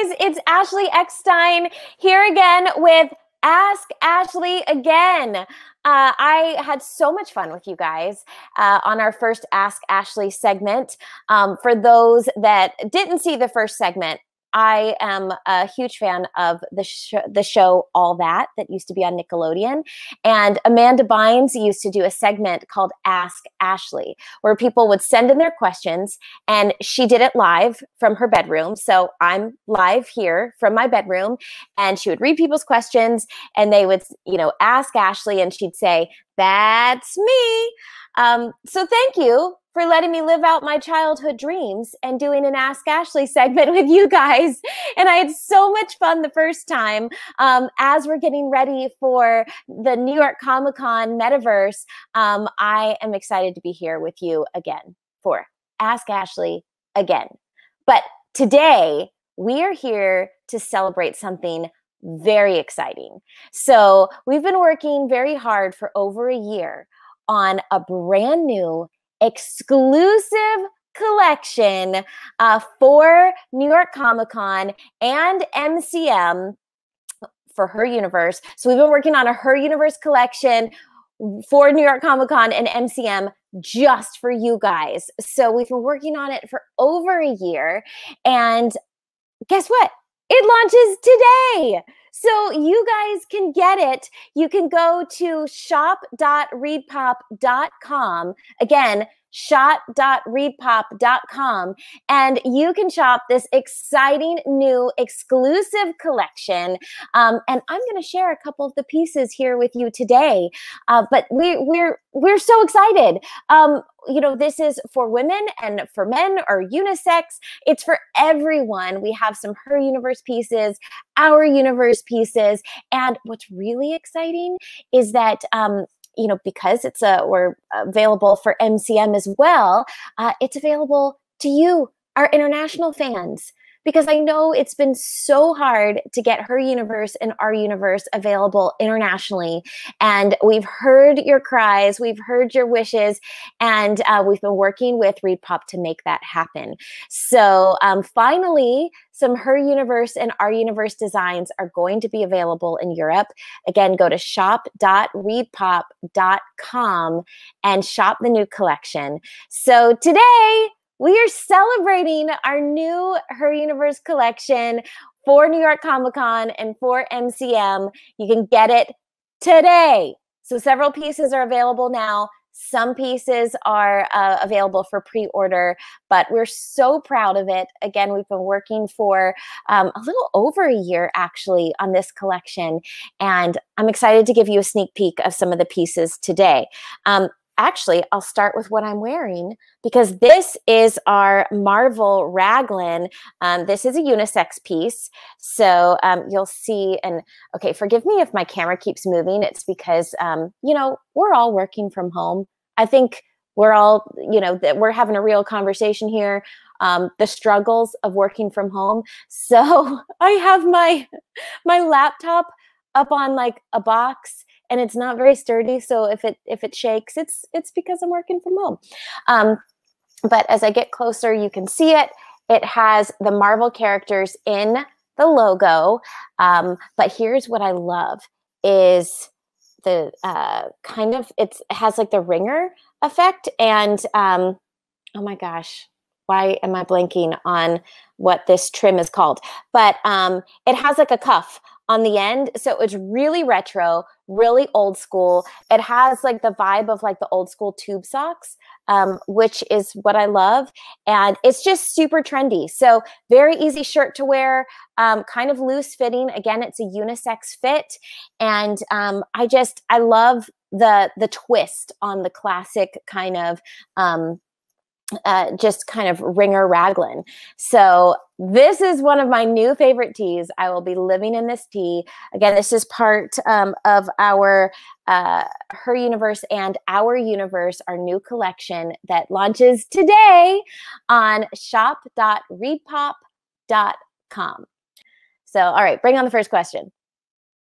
guys, it's Ashley Eckstein here again with Ask Ashley Again. I had so much fun with you guys on our first Ask Ashley segment. For those that didn't see the first segment, I am a huge fan of the show All That used to be on Nickelodeon. And Amanda Bynes used to do a segment called Ask Ashley, where people would send in their questions, and she did it live from her bedroom. So I'm live here from my bedroom, and she would read people's questions, and they would, ask Ashley, and she'd say, "That's me." So thank you for letting me live out my childhood dreams and doing an Ask Ashley segment with you guys. And I had so much fun the first time. As we're getting ready for the New York Comic-Con Metaverse, I am excited to be here with you again for Ask Ashley Again. But today, we are here to celebrate something very exciting. So we've been working very hard for over a year on a brand new exclusive collection for New York Comic-Con and MCM for Her Universe. So we've been working on a Her Universe collection for New York Comic-Con and MCM just for you guys. So we've been working on it for over a year, and guess what? It launches today. So you guys can get it. You can go to shop.reedpop.com. Again, shop.reedpop.com, and you can shop this exciting new exclusive collection. And I'm going to share a couple of the pieces here with you today. But we're so excited. This is for women and for men, or unisex. It's for everyone. We have some Her Universe pieces, Our Universe pieces, and what's really exciting is that because we're available for MCM as well, it's available to you, our international fans, because I know it's been so hard to get Her Universe and Our Universe available internationally. And we've heard your cries, we've heard your wishes, and we've been working with ReedPop to make that happen. So finally, some Her Universe and Our Universe designs are going to be available in Europe. Again, go to shop.reedpop.com and shop the new collection. So today, we are celebrating our new Her Universe collection for New York Comic-Con and for MCM. You can get it today. So several pieces are available now. Some pieces are available for pre-order, but we're so proud of it. Again, we've been working for a little over a year, actually, on this collection, and I'm excited to give you a sneak peek of some of the pieces today. Actually, I'll start with what I'm wearing, because this is our Marvel raglan. This is a unisex piece. So you'll see, and okay, forgive me if my camera keeps moving. It's because, we're all working from home. I think we're all, we're having a real conversation here. The struggles of working from home. So I have my laptop up on like a box, and it's not very sturdy. So if it shakes, it's because I'm working from home. But as I get closer, you can see it. It has the Marvel characters in the logo. But here's what I love is the it has like the ringer effect. And oh my gosh, why am I blanking on what this trim is called? But it has like a cuff on the end. So it's really retro, really old school. It has like the vibe of like the old school tube socks, which is what I love. And it's just super trendy. So very easy shirt to wear, kind of loose fitting. Again, it's a unisex fit. And I love the twist on the classic kind of, just kind of ringer raglan. So this is one of my new favorite tees. I will be living in this tee. Again, this is part of our Her Universe and Our Universe, our new collection that launches today on shop.reedpop.com. So, all right, bring on the first question.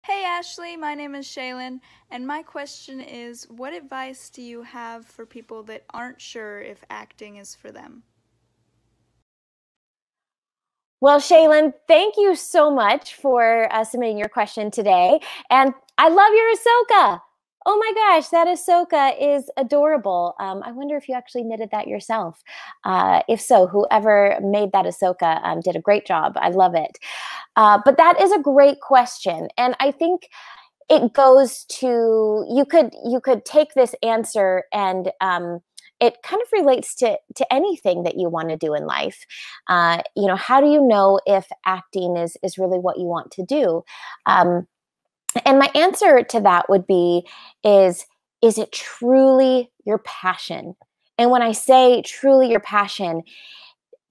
Hey Ashley, my name is Shaylin, and my question is, what advice do you have for people that aren't sure if acting is for them? Well, Shaylin, thank you so much for submitting your question today. And I love your Ahsoka. Oh my gosh, that Ahsoka is adorable. I wonder if you actually knitted that yourself. If so, whoever made that Ahsoka did a great job. I love it. But that is a great question. And I think it goes to, you could take this answer and it kind of relates to anything that you want to do in life. How do you know if acting is really what you want to do? And my answer to that would be, is it truly your passion? And when I say truly your passion,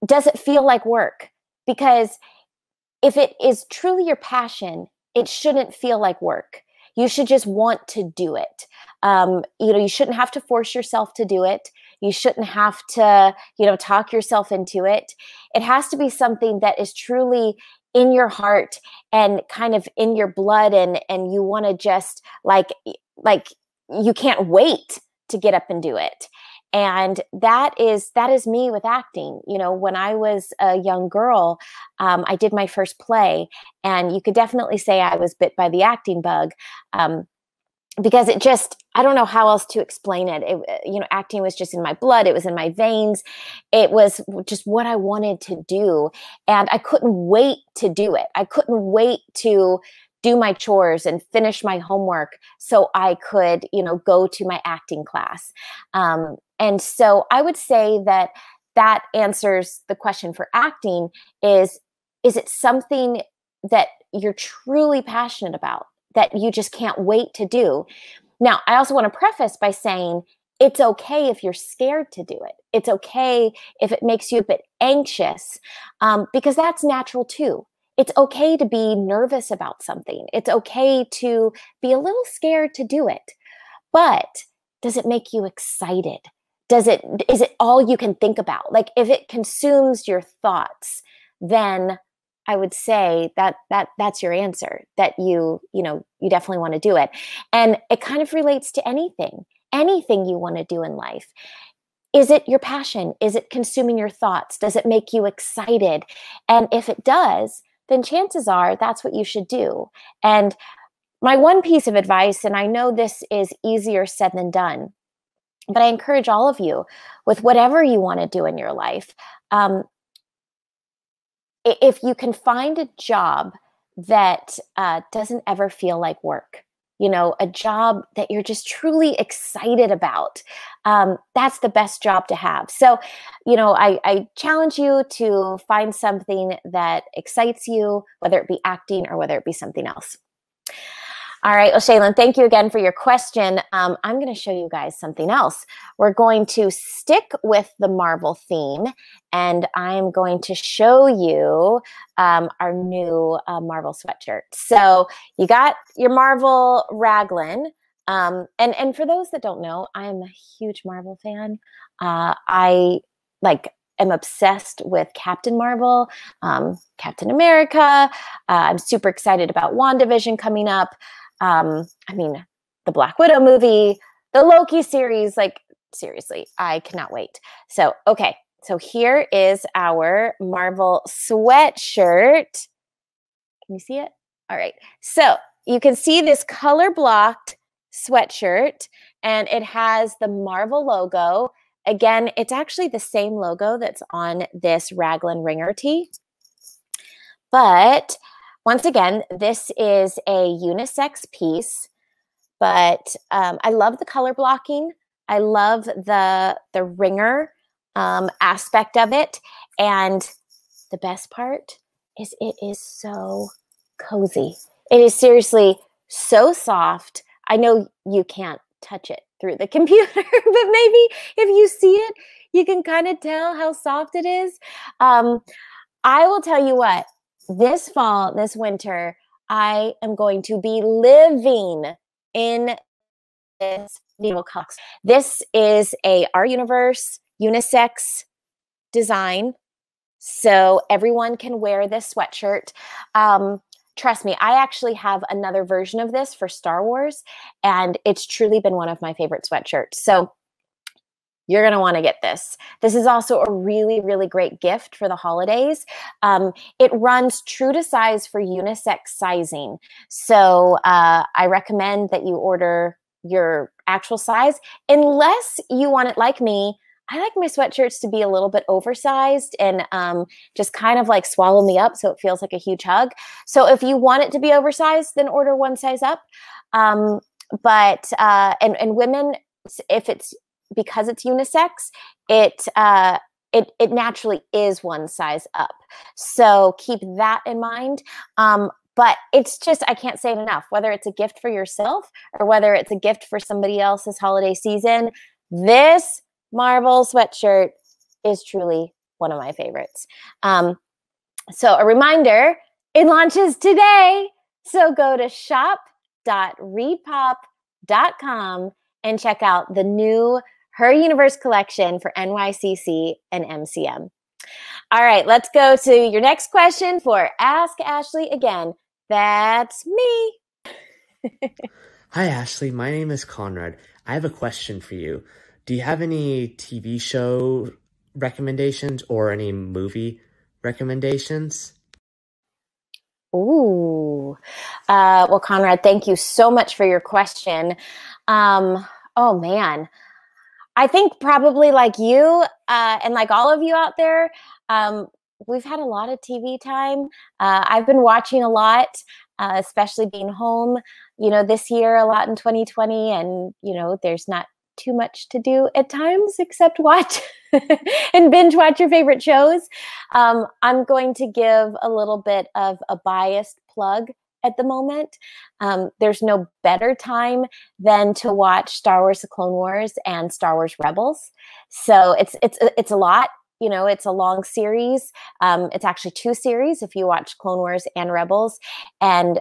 does it feel like work? Because if it is truly your passion, it shouldn't feel like work. You should just want to do it. You shouldn't have to force yourself to do it. You shouldn't have to, talk yourself into it. It has to be something that is truly in your heart and kind of in your blood, and you want to just like you can't wait to get up and do it. And that is me with acting. When I was a young girl, I did my first play, and you could definitely say I was bit by the acting bug, because it just, I don't know how else to explain it. Acting was just in my blood. It was in my veins. It was just what I wanted to do. And I couldn't wait to do it. I couldn't wait to do my chores and finish my homework so I could, go to my acting class. And so I would say that answers the question for acting is it something that you're truly passionate about, that you just can't wait to do? Now, I also want to preface by saying it's okay if you're scared to do it. It's okay if it makes you a bit anxious, because that's natural too. It's okay to be nervous about something. It's okay to be a little scared to do it. But does it make you excited? Is it all you can think about? Like, if it consumes your thoughts, then I would say that's your answer, that you definitely want to do it. And it kind of relates to anything you want to do in life. Is it your passion? Is it consuming your thoughts? Does it make you excited? And if it does, then chances are that's what you should do. And my one piece of advice, and I know this is easier said than done, but I encourage all of you, with whatever you want to do in your life, if you can find a job that doesn't ever feel like work, a job that you're just truly excited about, that's the best job to have. So, I challenge you to find something that excites you, whether it be acting or whether it be something else. All right. Well, Shaylin, thank you again for your question. I'm going to show you guys something else. We're going to stick with the Marvel theme, and I'm going to show you our new Marvel sweatshirt. So you got your Marvel raglan. And for those that don't know, I am a huge Marvel fan. I am obsessed with Captain Marvel, Captain America. I'm super excited about WandaVision coming up. The Black Widow movie, the Loki series, seriously, I cannot wait. So, okay. So here is our Marvel sweatshirt. Can you see it? All right. So you can see this color blocked sweatshirt, and it has the Marvel logo. Again, it's actually the same logo that's on this raglan ringer tee. But once again, this is a unisex piece, but I love the color blocking. I love the ringer aspect of it. And the best part is it is so cozy. It is seriously so soft. I know you can't touch it through the computer, but maybe if you see it, you can kind of tell how soft it is. I will tell you what. This fall, this winter, I am going to be living in this naval collection. This is a Our Universe unisex design, so everyone can wear this sweatshirt. Trust me, I actually have another version of this for Star Wars, and it's truly been one of my favorite sweatshirts. So you're going to want to get this. This is also a really, really great gift for the holidays. It runs true to size for unisex sizing. So I recommend that you order your actual size, unless you want it like me. I like my sweatshirts to be a little bit oversized and just kind of like swallow me up so it feels like a huge hug. So if you want it to be oversized, then order one size up. But women, if it's because it's unisex, it naturally is one size up. So keep that in mind. But it's just, I can't say it enough, whether it's a gift for yourself or whether it's a gift for somebody else this holiday season, this Marvel sweatshirt is truly one of my favorites. So a reminder, it launches today. So go to shop.reedpop.com and check out the new Her Universe collection for NYCC and MCM. All right, let's go to your next question for Ask Ashley Again. That's me. Hi, Ashley. My name is Conrad. I have a question for you. Do you have any TV show recommendations or any movie recommendations? Ooh. Well, Conrad, thank you so much for your question. Oh, man. I think probably like you and like all of you out there, we've had a lot of TV time. I've been watching a lot, especially being home, this year a lot in 2020. And, there's not too much to do at times except watch and binge watch your favorite shows. I'm going to give a little bit of a biased plug at the moment. There's no better time than to watch Star Wars: The Clone Wars and Star Wars Rebels. So it's a lot. It's a long series. It's actually 2 series if you watch Clone Wars and Rebels, and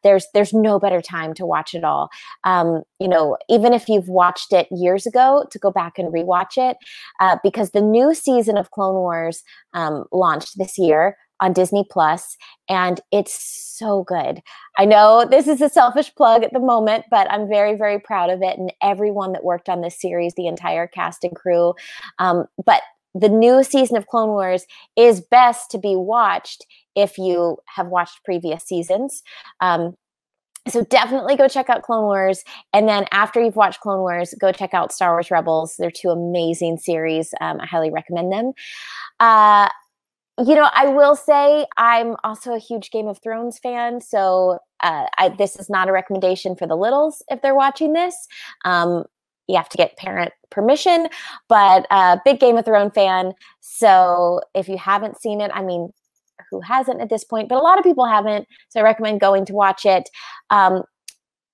there's no better time to watch it all. Even if you've watched it years ago, to go back and rewatch it, because the new season of Clone Wars launched this year on Disney Plus, and it's so good. I know this is a selfish plug at the moment, but I'm very, very proud of it and everyone that worked on this series, the entire cast and crew. But the new season of Clone Wars is best to be watched if you have watched previous seasons. So definitely go check out Clone Wars. And then after you've watched Clone Wars, go check out Star Wars Rebels. They're 2 amazing series. I highly recommend them. I will say I'm also a huge Game of Thrones fan. So this is not a recommendation for the littles if they're watching this. You have to get parent permission, but big Game of Thrones fan. So if you haven't seen it, I mean, who hasn't at this point, but a lot of people haven't. So I recommend going to watch it. I'm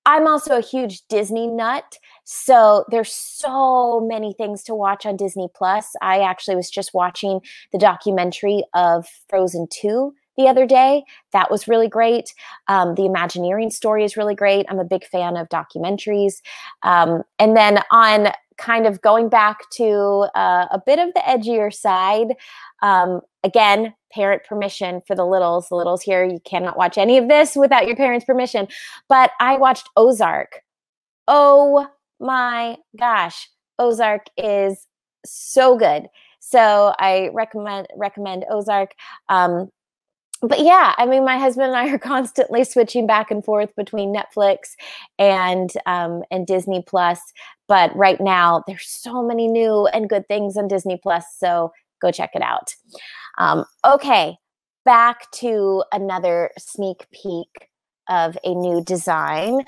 also a huge Disney nut. So there's so many things to watch on Disney Plus. I actually was just watching the documentary of Frozen 2 the other day. That was really great. The Imagineering story is really great. I'm a big fan of documentaries. And then on kind of going back to a bit of the edgier side, again, parent permission for the littles. The littles here, you cannot watch any of this without your parents' permission. But I watched Ozark. Oh my gosh. Ozark is so good. So I recommend Ozark. But yeah, I mean, my husband and I are constantly switching back and forth between Netflix and Disney Plus. But right now, there's so many new and good things on Disney Plus, so go check it out. Okay, back to another sneak peek of a new design.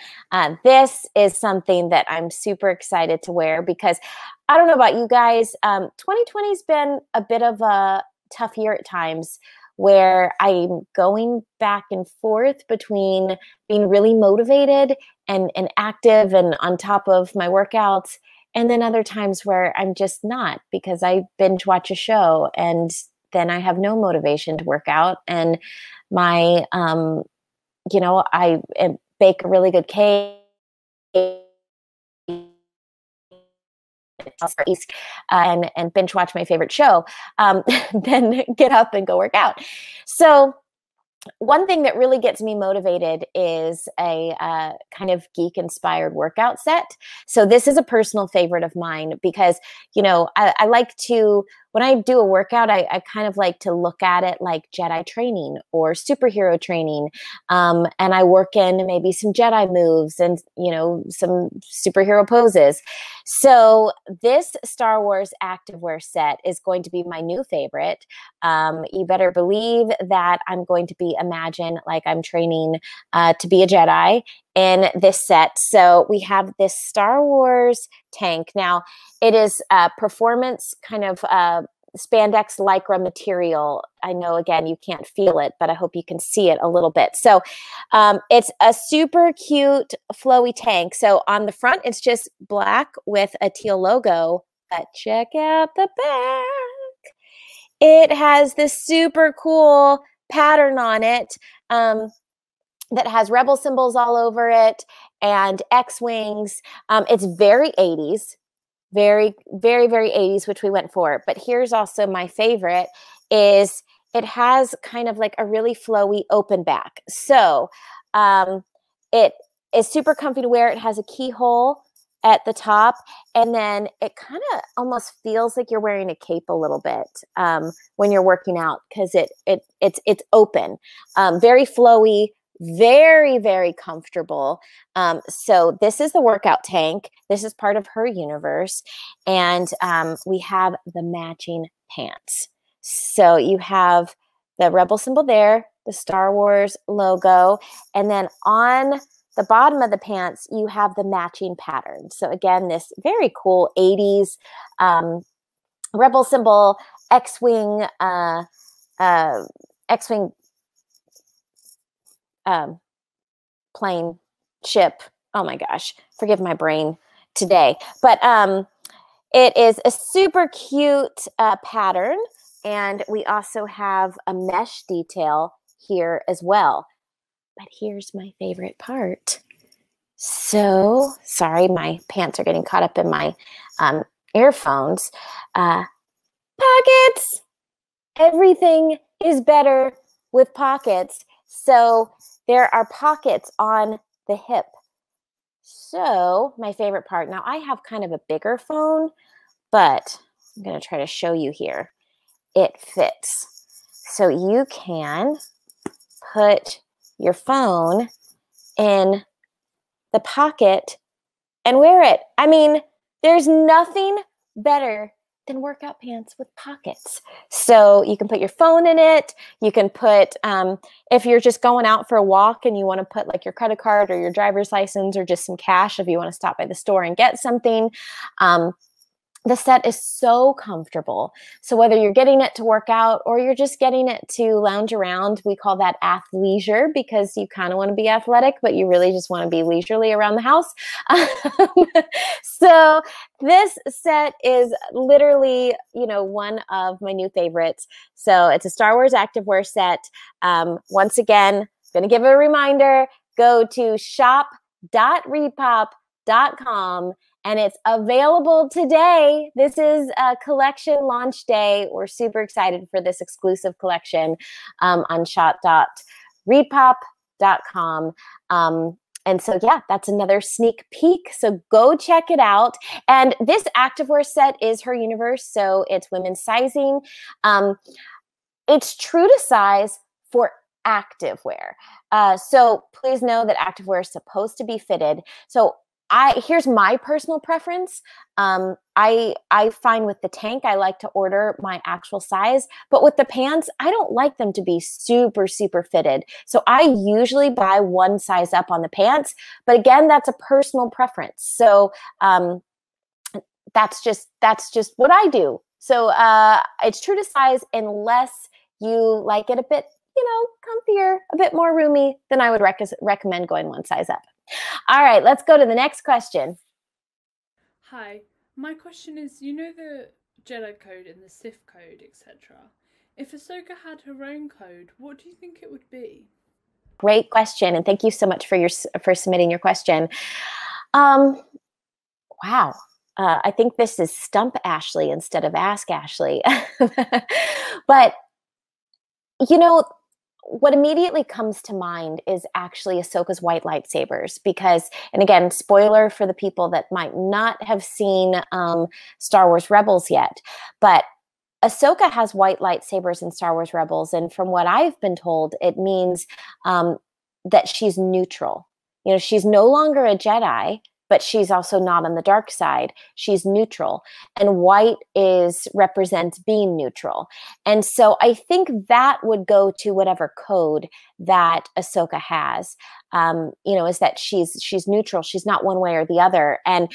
This is something that I'm super excited to wear because I don't know about you guys. 2020's been a bit of a tough year at times, where I'm going back and forth between being really motivated and active and on top of my workouts, and then other times where I'm just not, because I binge watch a show and then I have no motivation to work out. And my, I bake a really good cake. And binge watch my favorite show, then get up and go work out. So one thing that really gets me motivated is a kind of geek-inspired workout set. So this is a personal favorite of mine because, you know, I like to, when I do a workout, I kind of like to look at it like Jedi training or superhero training. And I work in maybe some Jedi moves and, you know, some superhero poses. So this Star Wars activewear set is going to be my new favorite. You better believe that I'm going to be imagine like I'm training to be a Jedi in this set. So we have this Star Wars tank. Now it is performance kind of spandex lycra material. I know, again, you can't feel it, but I hope you can see it a little bit. So it's a super cute flowy tank. So on the front, it's just black with a teal logo, but check out the back. It has this super cool pattern on it that has rebel symbols all over it and X-wings. It's very 80s, very, very, very 80s, which we went for. But here's also my favorite is it has kind of like a really flowy open back. So it is super comfy to wear. It has a keyhole at the top, and then it kind of almost feels like you're wearing a cape a little bit when you're working out because it's open, very flowy, very, very comfortable. So this is the workout tank. This is part of her universe, and we have the matching pants. So you have the Rebel symbol there, the Star Wars logo, and then on the bottom of the pants, you have the matching pattern. So again, this very cool 80s Rebel symbol, X-wing, X-wing plane, ship. Oh my gosh, forgive my brain today. But it is a super cute pattern. And we also have a mesh detail here as well. But here's my favorite part. So, sorry, my pants are getting caught up in my earphones. Pockets! Everything is better with pockets. So, there are pockets on the hip. So, my favorite part. Now, I have kind of a bigger phone, but I'm going to try to show you here. It fits. So, you can put your phone in the pocket and wear it. I mean, there's nothing better than workout pants with pockets. So you can put your phone in it. You can put, if you're just going out for a walk and you want to put like your credit card or your driver's license or just some cash if you want to stop by the store and get something. The set is so comfortable. So whether you're getting it to work out or you're just getting it to lounge around, we call that athleisure because you kind of want to be athletic, but you really just want to be leisurely around the house. So this set is literally, you know, one of my new favorites. So it's a Star Wars activewear set. Once again, going to give a reminder, go to shop.reedpop.com. And it's available today. This is a collection launch day. We're super excited for this exclusive collection on shop.reedpop.com. And so, yeah, that's another sneak peek. So go check it out. And this activewear set is her universe. So it's women's sizing. It's true to size for activewear. So please know that activewear is supposed to be fitted. So here's my personal preference. I find with the tank, I like to order my actual size, but with the pants, I don't like them to be super, super fitted. So I usually buy one size up on the pants, but again, that's a personal preference. So that's just what I do. So it's true to size unless you like it a bit, you know, comfier, a bit more roomy, then I would recommend going one size up. All right, let's go to the next question. Hi, my question is, you know the Jedi code and the Sith code, etc. If Ahsoka had her own code, what do you think it would be? Great question, and thank you so much for submitting your question. Wow, I think this is Stump Ashley instead of Ask Ashley. But, you know, what immediately comes to mind is actually Ahsoka's white lightsabers, because, and again, spoiler for the people that might not have seen Star Wars Rebels yet, but Ahsoka has white lightsabers in Star Wars Rebels, and from what I've been told, it means that she's neutral. You know, she's no longer a Jedi, but she's also not on the dark side. She's neutral, and white represents being neutral. And so I think that would go to whatever code that Ahsoka has. You know, is that she's neutral. She's not one way or the other. And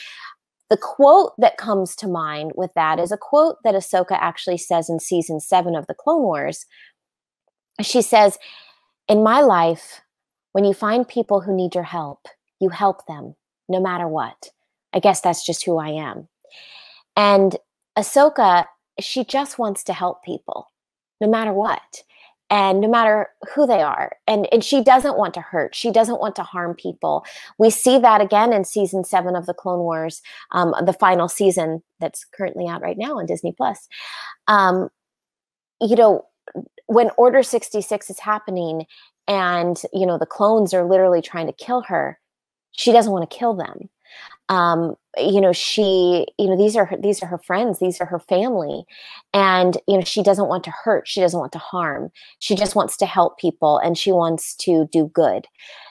the quote that comes to mind with that is a quote that Ahsoka actually says in season 7 of the Clone Wars. She says, "In my life, when you find people who need your help, you help them no matter what. I guess that's just who I am." And Ahsoka, she just wants to help people no matter what. And no matter who they are. And she doesn't want to hurt. She doesn't want to harm people. We see that again in season 7 of the Clone Wars, the final season that's currently out right now on Disney+. You know, when Order 66 is happening and, you know, the clones are literally trying to kill her, she doesn't want to kill them. You know, these are her friends, these are her family. And, you know, she doesn't want to hurt. She doesn't want to harm. She just wants to help people, and she wants to do good.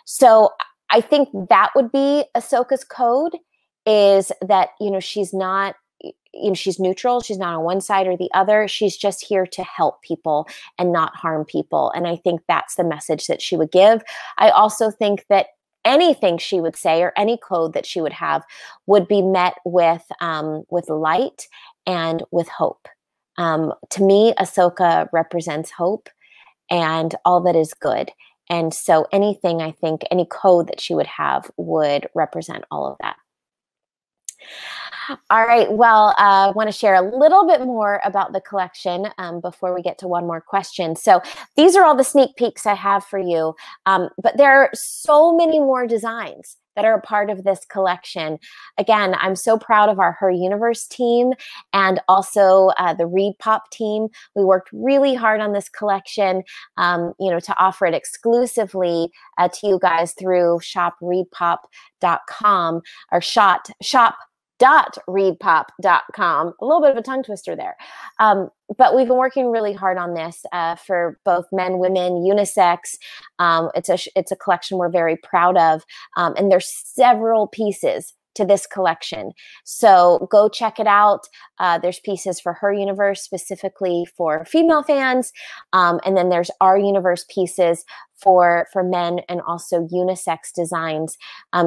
So I think that would be Ahsoka's code, is that, you know, she's not, you know, she's neutral. She's not on one side or the other. She's just here to help people and not harm people. And I think that's the message that she would give. I also think that anything she would say or any code that she would have would be met with light and with hope. To me, Ahsoka represents hope and all that is good. And so anything, I think, any code that she would have would represent all of that. All right. Well, I want to share a little bit more about the collection before we get to one more question. So these are all the sneak peeks I have for you. But there are so many more designs that are a part of this collection. Again, I'm so proud of our Her Universe team and also the ReedPop team. We worked really hard on this collection, you know, to offer it exclusively to you guys through shopReedPop.com or shop.reedpop.com. A little bit of a tongue twister there. But we've been working really hard on this for both men, women, unisex. It's a collection we're very proud of. And there's several pieces to this collection. So go check it out. There's pieces for Her Universe specifically for female fans. And then there's Our Universe pieces for men and also unisex designs.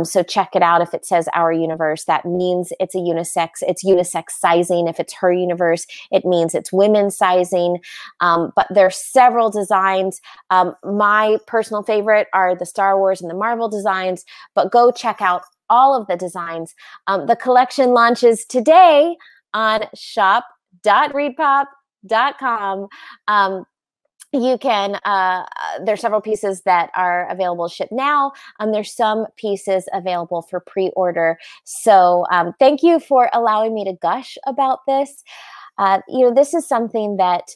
So check it out. If it says Our Universe, that means it's a unisex. It's unisex sizing. If it's Her Universe, it means it's women's sizing. But there's several designs. My personal favorite are the Star Wars and the Marvel designs, but go check out all of the designs. The collection launches today on shop.reedpop.com. You can, there's several pieces that are available to ship now. There's some pieces available for pre-order. So thank you for allowing me to gush about this. You know, this is something that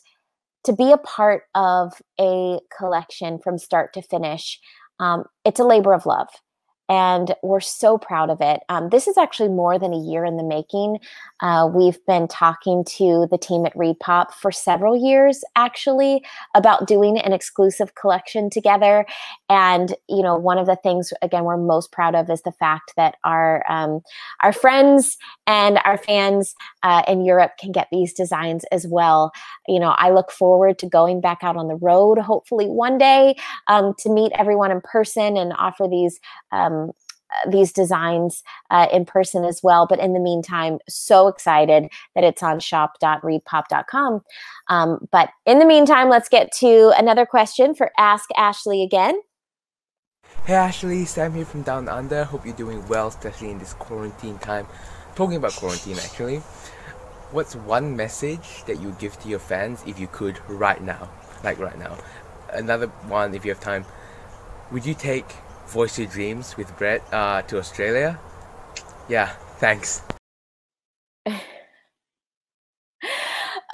to be a part of a collection from start to finish, it's a labor of love. And we're so proud of it. This is actually more than a year in the making. We've been talking to the team at ReedPop for several years, actually, about doing an exclusive collection together. And, you know, one of the things, again, we're most proud of is the fact that our friends and our fans in Europe can get these designs as well. You know, I look forward to going back out on the road, hopefully one day, to meet everyone in person and offer these designs in person as well. But in the meantime, so excited that it's on shop.reedpop.com. But in the meantime, let's get to another question for Ask Ashley again. Hey Ashley, Sam here from Down Under. Hope you're doing well, especially in this quarantine time. Talking about quarantine actually, what's one message that you would give to your fans if you could right now? Like right now. Another one, if you have time, would you take Voice Your Dreams with Brett to Australia? Yeah, thanks.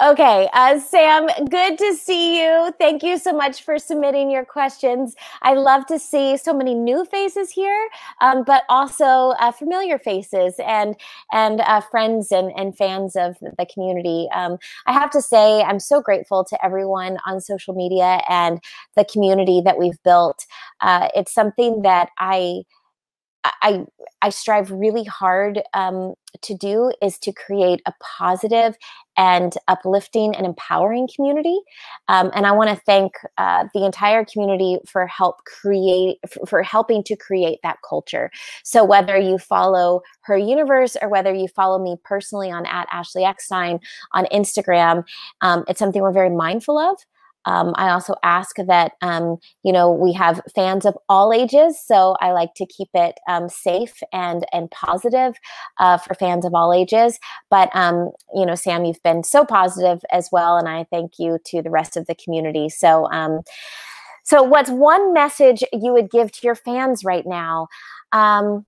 Okay, Sam, good to see you. Thank you so much for submitting your questions. I love to see so many new faces here, but also familiar faces and friends and fans of the community. I have to say, I'm so grateful to everyone on social media and the community that we've built. It's something that I strive really hard to do, is to create a positive and uplifting and empowering community. And I want to thank the entire community for helping to create that culture. So whether you follow Her Universe or whether you follow me personally on @Ashley Eckstein on Instagram, it's something we're very mindful of. I also ask that, we have fans of all ages, so I like to keep it safe and positive for fans of all ages. But, Sam, you've been so positive as well, and I thank you to the rest of the community. So, so what's one message you would give to your fans right now? I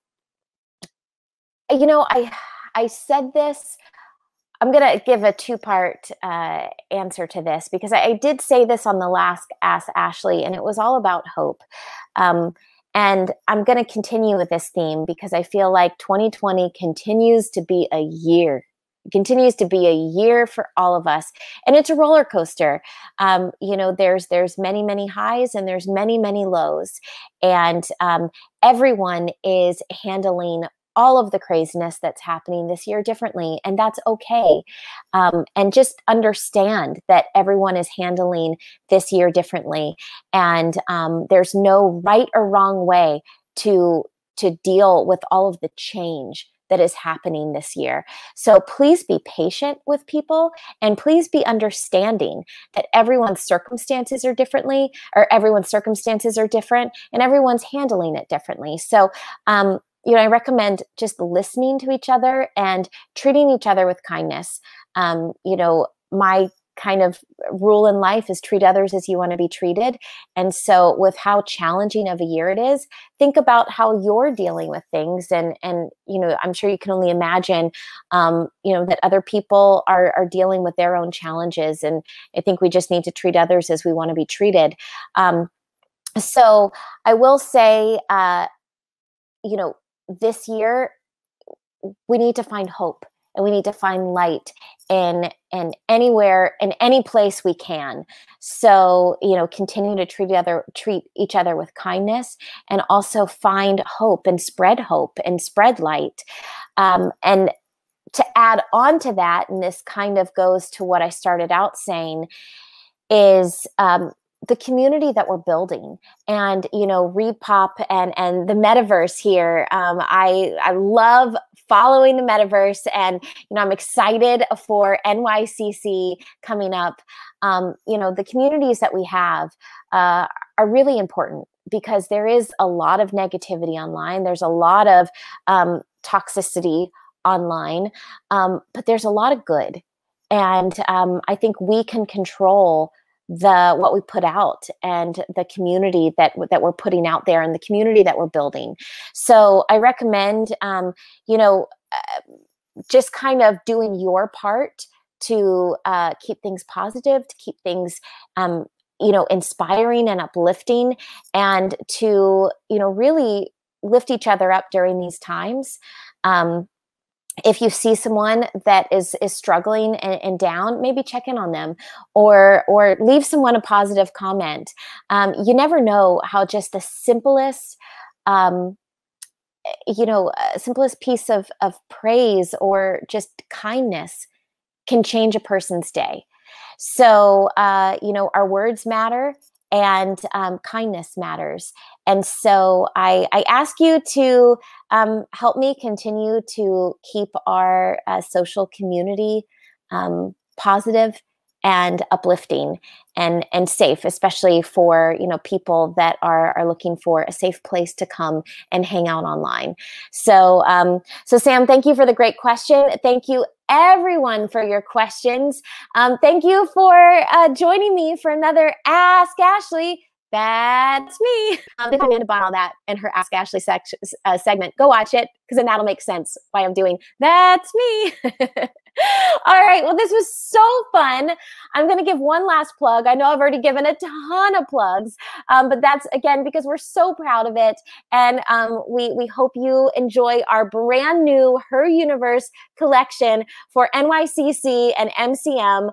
said this. I'm going to give a two-part answer to this, because I did say this on the last Ask Ashley, and it was all about hope. And I'm going to continue with this theme because I feel like 2020 continues to be a year. It continues to be a year for all of us. And it's a roller coaster. There's many, many highs and there's many, many lows. And everyone is handling all of the craziness that's happening this year differently, and that's okay. And just understand that everyone is handling this year differently, and there's no right or wrong way to deal with all of the change that is happening this year. So please be patient with people, and please be understanding that everyone's circumstances are different, and everyone's handling it differently. So, I recommend just listening to each other and treating each other with kindness. My kind of rule in life is treat others as you want to be treated. And so with how challenging of a year it is, think about how you're dealing with things. And I'm sure you can only imagine, that other people are dealing with their own challenges. And I think we just need to treat others as we want to be treated. So I will say, this year, we need to find hope, and we need to find light in anywhere, in any place we can. So, continue to treat each other with kindness, and also find hope and spread light. And to add on to that, and this kind of goes to what I started out saying, is the community that we're building, and ReedPop and the Metaverse here. I love following the Metaverse, and I'm excited for NYCC coming up. The communities that we have are really important, because there is a lot of negativity online. There's a lot of toxicity online, but there's a lot of good, and I think we can control what we put out, and the community that we're putting out there, and the community that we're building. So I recommend, just kind of doing your part to keep things positive, to keep things, inspiring and uplifting, and to, really lift each other up during these times. If you see someone that is struggling and down, maybe check in on them, or leave someone a positive comment. You never know how just the simplest, simplest piece of praise or just kindness can change a person's day. So, our words matter, and kindness matters. And so I ask you to help me continue to keep our social community positive and uplifting and safe, especially for people that are looking for a safe place to come and hang out online. So so Sam, thank you for the great question. Thank you everyone for your questions. Thank you for joining me for another Ask Ashley. That's me. If Amanda bought all that in her Ask Ashley segment, go watch it, because then that'll make sense why I'm doing That's Me. All right. Well, this was so fun. I'm going to give one last plug. I know I've already given a ton of plugs, but that's, again, because we're so proud of it. And we hope you enjoy our brand new Her Universe collection for NYCC and MCM.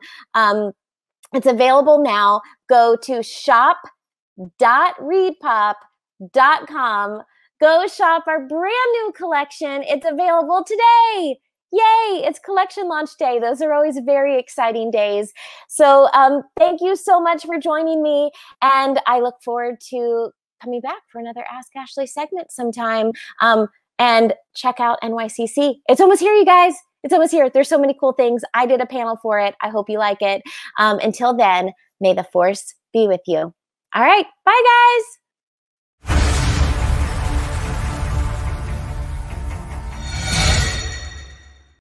It's available now. Go to shop.reedpop.com. Go shop our brand new collection. It's available today. Yay, it's collection launch day. Those are always very exciting days. So thank you so much for joining me. And I look forward to coming back for another Ask Ashley segment sometime. And check out NYCC. It's almost here, you guys. It's almost here. There's so many cool things. I did a panel for it. I hope you like it. Until then, may the force be with you. All right. Bye, guys.